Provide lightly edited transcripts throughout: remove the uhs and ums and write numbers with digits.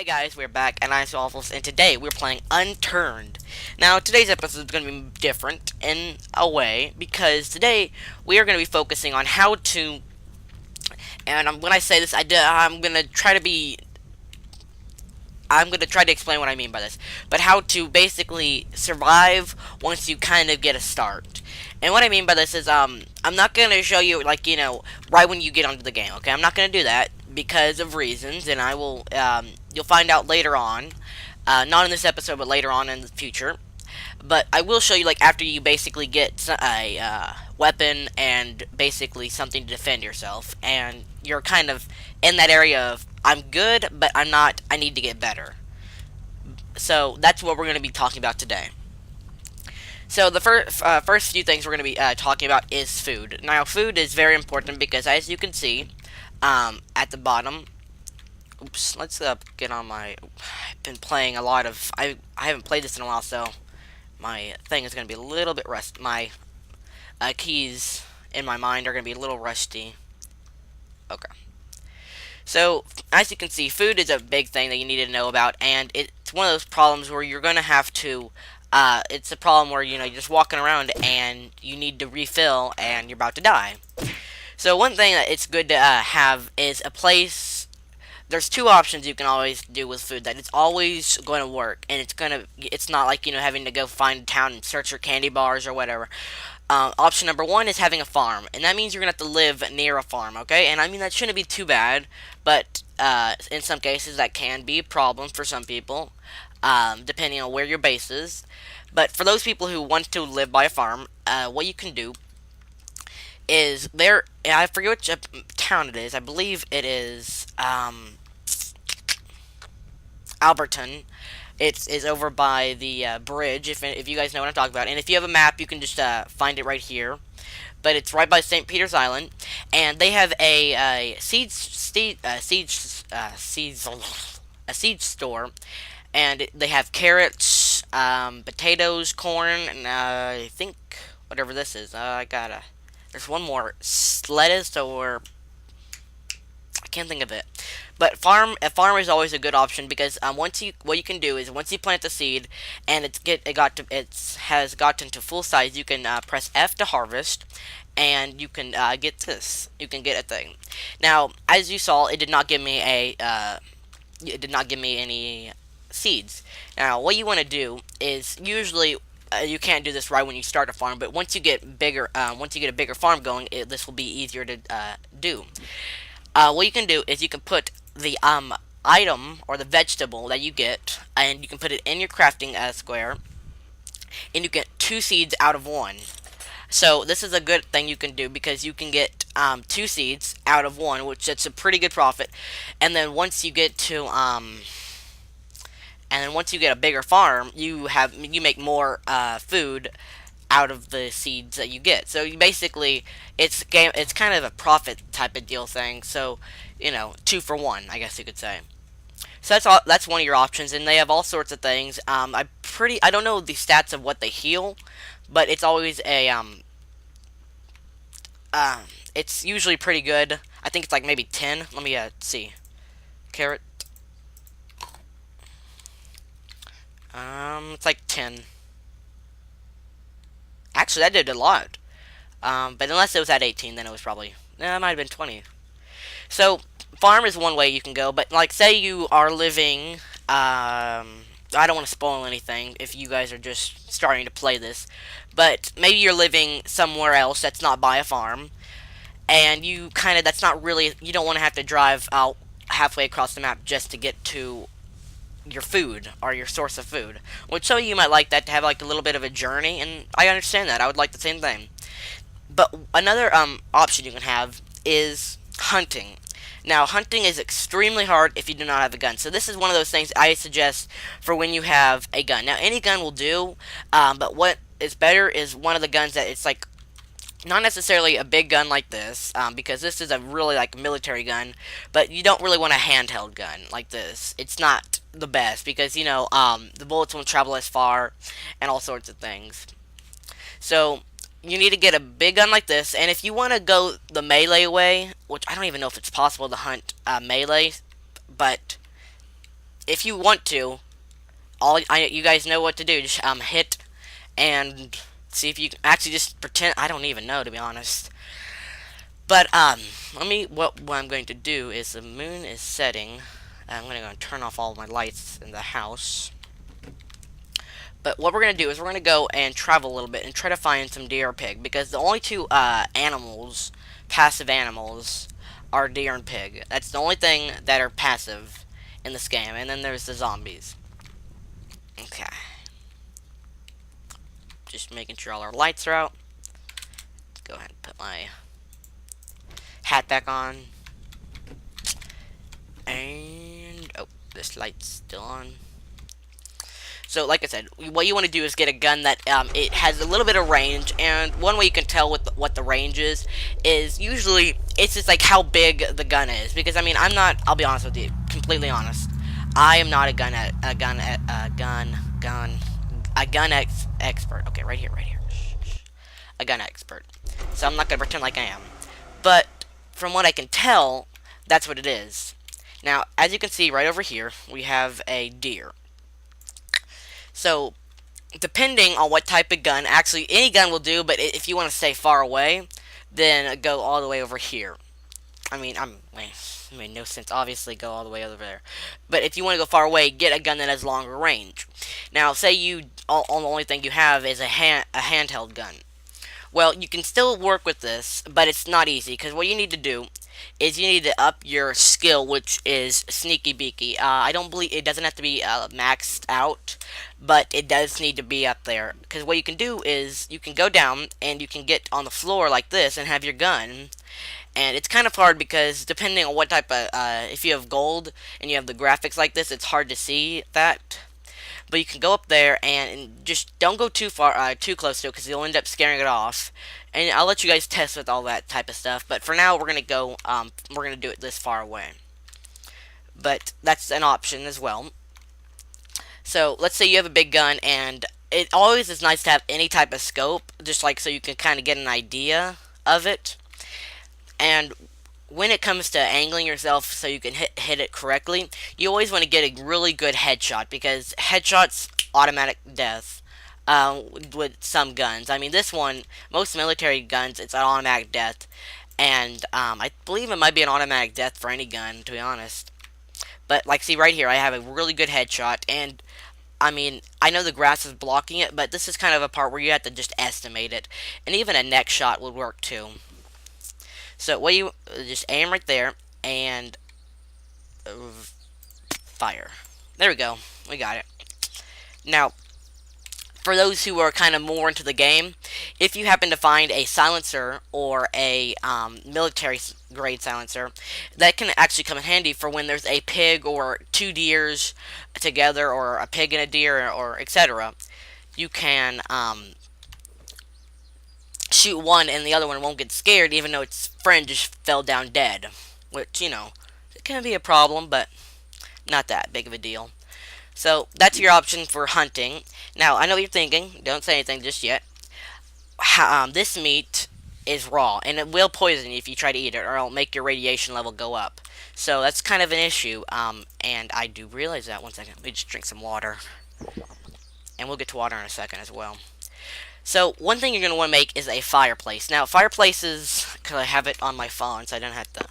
Hi guys, we're back, and I'm Waffles, and today we're playing Unturned. Now, today's episode is going to be different in a way, because today we are going to be focusing on how to, and when I say this, I'm going to try to be, I'm going to try to explain what I mean by this, but how to basically survive once you kind of get a start. And what I mean by this is, I'm not going to show you, like, right when you get onto the game, okay? I'm not going to do that because of reasons, and I will, you'll find out later on. Not in this episode, but later on in the future. But I will show you, like, after you basically get a weapon and basically something to defend yourself, and you're kind of in that area of, I'm good, but I'm not, I need to get better. So that's what we're going to be talking about today. So the first few things we're going to be talking about is food. Now, food is very important because, as you can see, at the bottom. Oops, let's get on my. I've been playing a lot of. I haven't played this in a while, so my thing is going to be a little bit rusty. My keys in my mind are going to be a little rusty. Okay. So, as you can see, food is a big thing that you need to know about, and it's one of those problems where you're going to have to. It's a problem where you're just walking around and you need to refill, and you're about to die. So one thing that it's good to have is a place. There's two options you can always do with food that it's always going to work, and it's not like having to go find a town and search for candy bars or whatever. Option number one is having a farm, and that means you're gonna have to live near a farm, okay? And I mean that shouldn't be too bad, but in some cases that can be a problem for some people, depending on where your base is. But for those people who want to live by a farm, what you can do is there. I forget which town it is. I believe it is Alberton. It is over by the bridge. If you guys know what I'm talking about, and if you have a map, you can just find it right here. But it's right by St. Peter's Island, and they have a siege store, and they have carrots, potatoes, corn, and I think whatever this is. I gotta. There's one more, lettuce, or I can't think of it. But a farm is always a good option because what you can do is once you plant the seed and it has gotten to full size, you can press F to harvest, and you can get this. You can get a thing. Now, as you saw, it did not give me any seeds. Now, what you want to do is usually you can't do this right when you start a farm, but once you get a bigger farm going, this will be easier to do. What you can do is you can put the item or the vegetable that you get, and you can put it in your crafting square, and you get 2 seeds out of 1. So this is a good thing you can do because you can get 2 seeds out of 1, which that's a pretty good profit. And then once you get to once you get a bigger farm, you make more food out of the seeds that you get. So you basically, it's kind of a profit type of deal thing. So 2 for 1, I guess you could say. So that's one of your options, and they have all sorts of things. I don't know the stats of what they heal, but it's always it's usually pretty good. I think it's like maybe 10. Let me see. Carrot. It's like 10. Actually, that did a lot. But unless it was at 18, then it was probably... it might have been 20. So, farm is one way you can go, but, like, say you are living... I don't want to spoil anything if you guys are just starting to play this, but maybe you're living somewhere else that's not by a farm, and that's not really... You don't want to have to drive out halfway across the map just to get to your food or your source of food, which some of you might like that, to have like a little bit of a journey, and I understand that. I would like the same thing. But another option you can have is hunting. Now, hunting is extremely hard if you do not have a gun, so this is one of those things I suggest for when you have a gun. Now, any gun will do, but what is better is one of the guns that it's like not necessarily a big gun like this, because this is a really like military gun, but you don't really want a handheld gun like this. It's not the best because the bullets won't travel as far and all sorts of things. So you need to get a big gun like this, and if you want to go the melee way, which I don't even know if it's possible to hunt melee, but if you want to, you guys know what to do. Just hit and see if you can actually just pretend. I don't even know, to be honest. But what I'm going to do is the moon is setting. I'm going to go and turn off all of my lights in the house. But what we're going to do is we're going to go and travel a little bit and try to find some deer or pig, because the only two passive animals, are deer and pig. That's the only thing that are passive in this game. And then there's the zombies. Okay. Just making sure all our lights are out. Let's go ahead and put my hat back on. And, oh, this light's still on. So, like I said, what you want to do is get a gun that it has a little bit of range, and one way you can tell what the range is usually it's just like how big the gun is. Because I mean, I'll be honest with you, completely honest. I am not a gun expert. Okay, right here. Shh. A gun expert. So I'm not gonna pretend like I am. But from what I can tell, that's what it is. Now, as you can see right over here, we have a deer. So, depending on what type of gun, actually any gun will do, but if you want to stay far away, then go all the way over here. I mean, it made no sense. Obviously, go all the way over there. But if you want to go far away, get a gun that has longer range. Now, say the only thing you have is a handheld gun. Well, you can still work with this, but it's not easy, because what you need to do is you need to up your skill, which is sneaky beaky. I don't believe it doesn't have to be maxed out, but it does need to be up there. Because what you can do is you can go down and you can get on the floor like this and have your gun. And it's kind of hard because depending on what type of, if you have gold and you have the graphics like this, it's hard to see that. But you can go up there and just don't go too far, too close to it, because you'll end up scaring it off. And I'll let you guys test with all that type of stuff. But for now, we're gonna do it this far away. But that's an option as well. So let's say you have a big gun, and it always is nice to have any type of scope, just like so you can kind of get an idea of it. And when it comes to angling yourself so you can hit it correctly, you always want to get a really good headshot, because headshots automatic death with some guns. I mean, this one, most military guns, it's an automatic death, and I believe it might be an automatic death for any gun, to be honest. But like, see right here, I have a really good headshot, and I mean, I know the grass is blocking it, but this is kind of a part where you have to just estimate it, and even a neck shot would work too. So what you just aim right there and fire. There we go. We got it. Now, for those who are kind of more into the game, if you happen to find a silencer or a military grade silencer, that can actually come in handy for when there's a pig or two deers together, or a pig and a deer, or etc. You can shoot one and the other one won't get scared, even though its friend just fell down dead. Which, it can be a problem, but not that big of a deal. So, that's your option for hunting. Now, I know what you're thinking. Don't say anything just yet. This meat is raw, and it will poison you if you try to eat it, or it'll make your radiation level go up. So, that's kind of an issue, and I do realize that. One second. Let me just drink some water. And we'll get to water in a second as well. So, one thing you're going to want to make is a fireplace. Now, fireplaces, because I have it on my phone, so I don't have to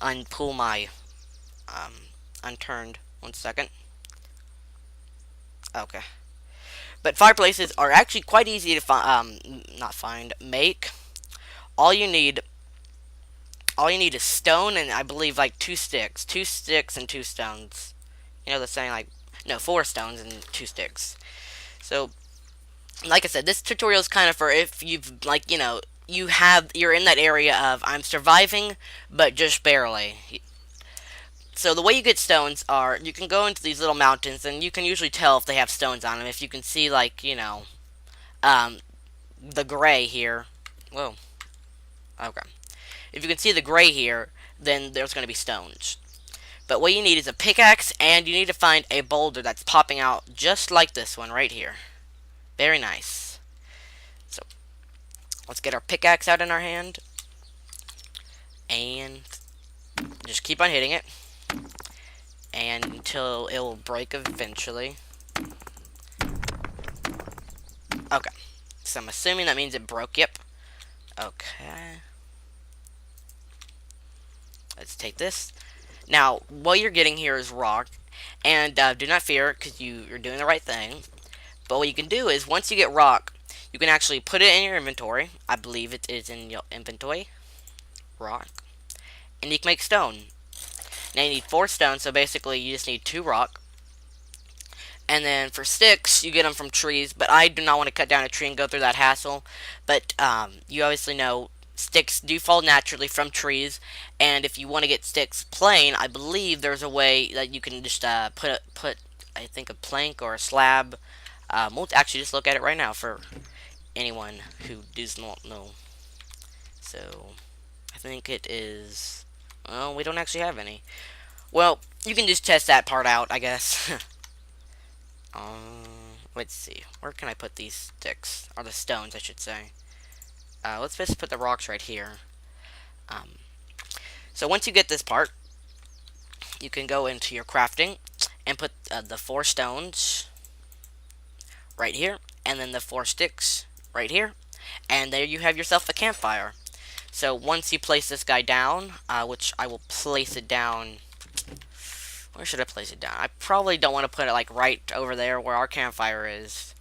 unpull my Unturned. One second. Okay. But fireplaces are actually quite easy to make. All you need is stone, and I believe like 2 sticks. 2 sticks and 2 stones. They're saying like, no, 4 stones and 2 sticks. So, like I said, this tutorial is kind of for if you've, you're in that area of, I'm surviving, but just barely. So the way you get stones are, you can go into these little mountains, and you can usually tell if they have stones on them. If you can see, like, the gray here. Whoa. Okay. If you can see the gray here, then there's going to be stones. But what you need is a pickaxe, and you need to find a boulder that's popping out just like this one right here. Very nice. So, let's get our pickaxe out in our hand. And just keep on hitting it. and until it will break eventually. Okay, so I'm assuming that means it broke. Yep. Okay. Let's take this. Now, what you're getting here is rock, and do not fear, because you're doing the right thing. But what you can do is, once you get rock, you can actually put it in your inventory. I believe it is in your inventory. Rock. And you can make stone. Now you need 4 stone, so basically you just need 2 rock. And then for sticks, you get them from trees, but I do not want to cut down a tree and go through that hassle. But you obviously know sticks do fall naturally from trees, and if you want to get sticks plain, I believe there's a way that you can just put I think a plank or a slab. We'll actually just look at it right now for anyone who does not know. So I think it is. Well, we don't actually have any. Well, you can just test that part out, I guess. Let's see. Where can I put these sticks? Or the stones, I should say. Let's just put the rocks right here. So once you get this part, you can go into your crafting and put the 4 stones right here, and then the 4 sticks right here, and there you have yourself a campfire. So once you place this guy down, which I will place it down. Where should I place it down? I probably don't want to put it like right over there where our campfire is.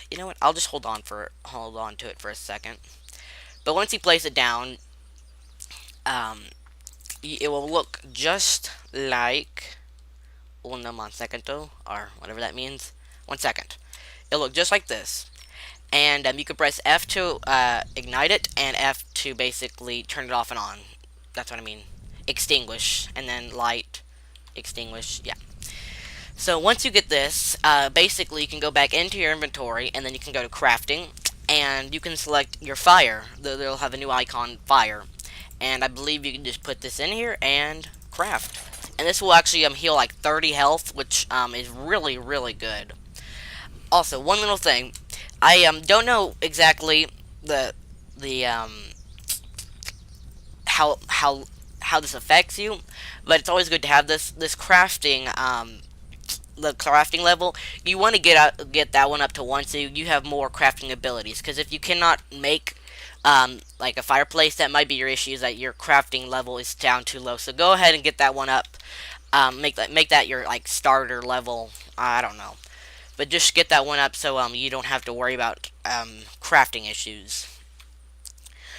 You know what? I'll just hold on to it for a second. But once you place it down, it will look just like un momento, or whatever that means. 1 second. It'll look just like this. And you can press F to ignite it, and F to basically turn it off and on. That's what I mean. Extinguish, and then light, extinguish, yeah. So once you get this, basically you can go back into your inventory, and then you can go to crafting, and you can select your fire. They'll have a new icon, fire. And I believe you can just put this in here and craft. And this will actually heal like 30 health, which is really, really good. Also, one little thing. I don't know exactly the how this affects you, but it's always good to have this crafting the crafting level. You want to get that one up to 1 so you have more crafting abilities, because if you cannot make like a fireplace, that might be your issue, is that your crafting level is down too low. So go ahead and get that one up. Make that your like starter level. I don't know. But just get that one up so you don't have to worry about crafting issues.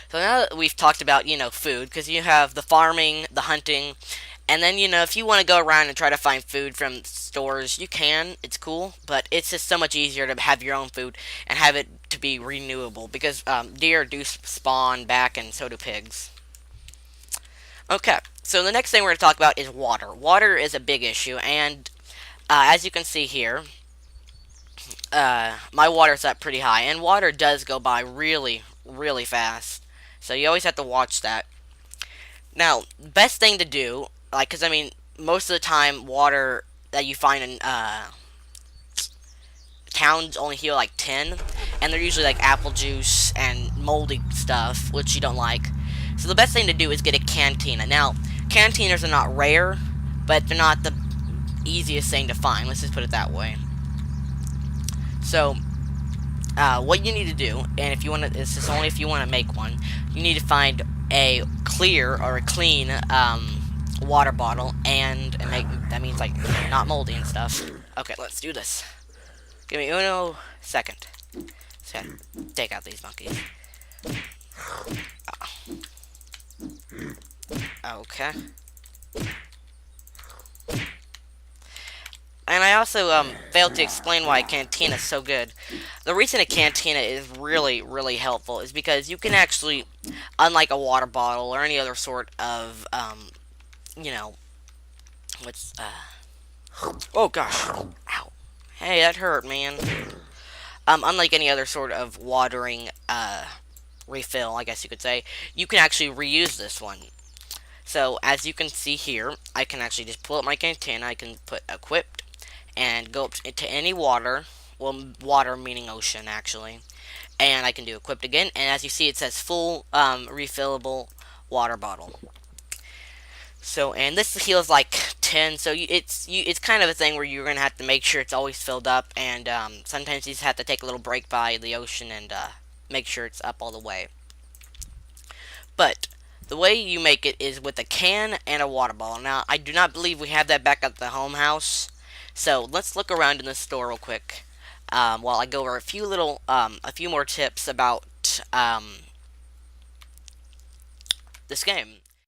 So now that we've talked about, food, because you have the farming, the hunting, and then, if you want to go around and try to find food from stores, you can. It's cool, but it's just so much easier to have your own food and have it to be renewable, because deer do spawn back, and so do pigs. Okay, so the next thing we're going to talk about is water. Water is a big issue, and as you can see here, my water's up pretty high, and water does go by really, really fast. So you always have to watch that. Now, best thing to do, because most of the time, water that you find in towns only heal like 10, and they're usually like apple juice and moldy stuff, which you don't like. So the best thing to do is get a cantina. Now, cantinas are not rare, but they're not the easiest thing to find. Let's just put it that way. So, what you need to do, and if you want to, this is only if you want to make one, you need to find a clear or a clean water bottle, and that means like not moldy and stuff. Okay, let's do this. Give me uno second. So, take out these monkeys. Okay. And I also failed to explain why a cantina is so good. The reason a cantina is really, really helpful is because you can actually, unlike a water bottle or any other sort of, oh gosh, ow, hey, that hurt, man. Unlike any other sort of watering refill, I guess you could say, you can actually reuse this one. So, as you can see here, I can actually just pull up my cantina, I can put equipped, and go up to any water, well, water meaning ocean, actually, and I can do equipped again, and as you see, it says full refillable water bottle. So, and this heals like 10, so it's kind of a thing where you're gonna have to make sure it's always filled up, and sometimes you just have to take a little break by the ocean and make sure it's up all the way. But the way you make it is with a can and a water bottle. Now, I do not believe we have that back at the home house, so let's look around in the store real quick while I go over a few more tips about this game.